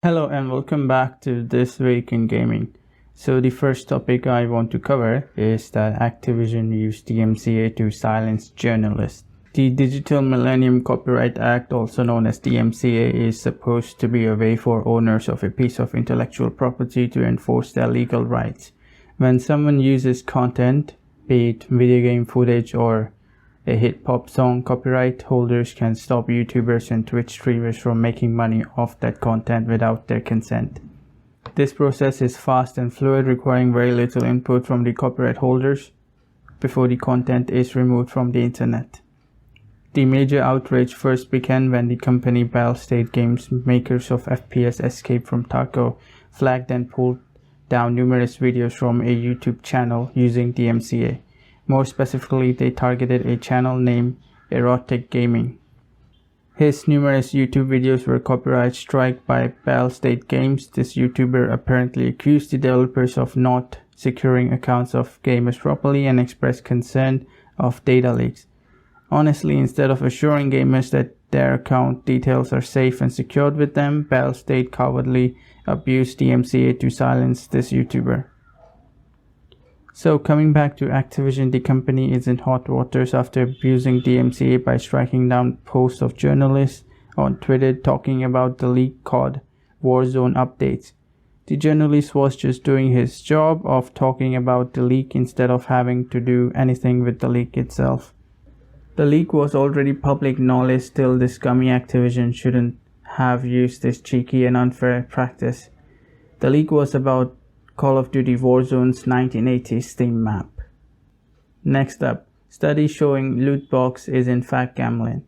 Hello and welcome back to This Week in Gaming. So the first topic I want to cover is that Activision used DMCA to silence journalists. The Digital Millennium Copyright Act, also known as DMCA, is supposed to be a way for owners of a piece of intellectual property to enforce their legal rights. When someone uses content, be it video game footage or a hit pop song, copyright holders can stop YouTubers and Twitch streamers from making money off that content without their consent. This process is fast and fluid, requiring very little input from the copyright holders before the content is removed from the internet. The major outrage first began when the company Ball State Games, makers of FPS Escape from Tarkov, flagged and pulled down numerous videos from a YouTube channel using DMCA. More specifically, they targeted a channel named Erotic Gaming. His numerous YouTube videos were copyright struck by Ball State Games. This YouTuber apparently accused the developers of not securing accounts of gamers properly and expressed concern of data leaks. Honestly, instead of assuring gamers that their account details are safe and secured with them, Ball State cowardly abused DMCA to silence this YouTuber. So coming back to Activision, the company is in hot waters after abusing DMCA by striking down posts of journalists on Twitter talking about the leak COD Warzone updates. The journalist was just doing his job of talking about the leak instead of having to do anything with the leak itself. The leak was already public knowledge, still this scummy Activision shouldn't have used this cheeky and unfair practice. The leak was about Call of Duty Warzone's 1980s Steam map. Next up, studies showing loot box is in fact gambling.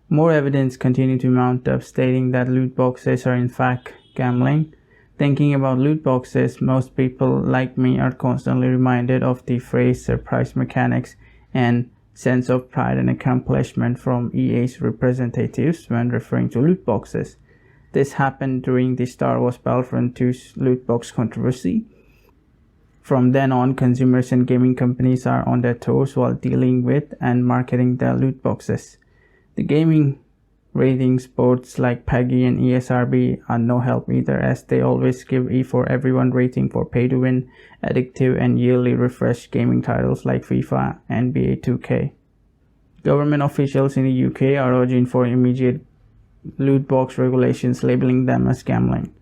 More evidence continue to mount up stating that loot boxes are in fact gambling. Thinking about loot boxes, most people like me are constantly reminded of the phrase surprise mechanics and sense of pride and accomplishment from EA's representatives when referring to loot boxes. This happened during the Star Wars Battlefront 2's loot box controversy. From then on, consumers and gaming companies are on their toes while dealing with and marketing their loot boxes. The gaming ratings boards like PEGI and ESRB are no help either, as they always give E4Everyone rating for pay-to-win, addictive and yearly refresh gaming titles like FIFA and NBA 2K. Government officials in the UK are urging for immediate loot box regulations, labeling them as gambling.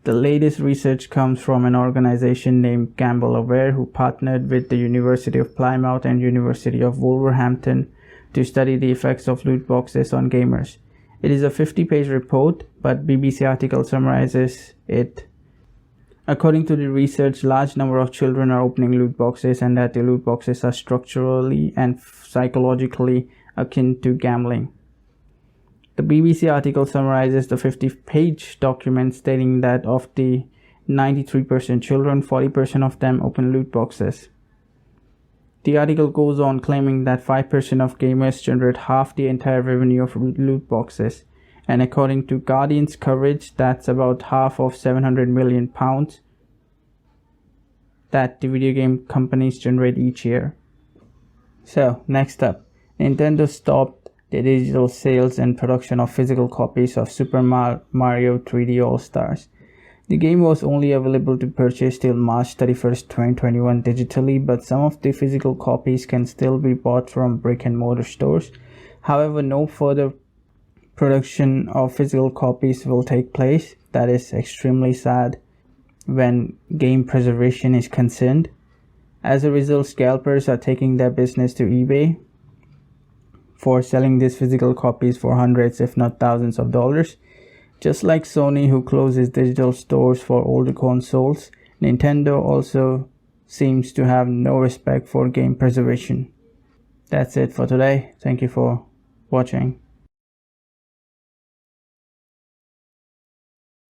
The latest research comes from an organization named Gamble Aware, who partnered with the University of Plymouth and University of Wolverhampton to study the effects of loot boxes on gamers. It is a 50-page report, but BBC article summarizes it. According to the research, large number of children are opening loot boxes, and that the loot boxes are structurally and psychologically akin to gambling. The BBC article summarizes the 50-page document, stating that of the 93% children, 40% of them open loot boxes. The article goes on claiming that 5% of gamers generate half the entire revenue of loot boxes, and according to Guardian's coverage, that's about half of £700 million that the video game companies generate each year. So, next up, Nintendo stopped the digital sales and production of physical copies of Super Mario 3D All-Stars. The game was only available to purchase till March 31st, 2021 digitally, but some of the physical copies can still be bought from brick-and-mortar stores. However, no further production of physical copies will take place. That is extremely sad when game preservation is concerned. As a result, scalpers are taking their business to eBay for selling these physical copies for hundreds if not thousands of dollars. Just like Sony, who closes digital stores for older consoles, Nintendo also seems to have no respect for game preservation. That's it for today. Thank you for watching.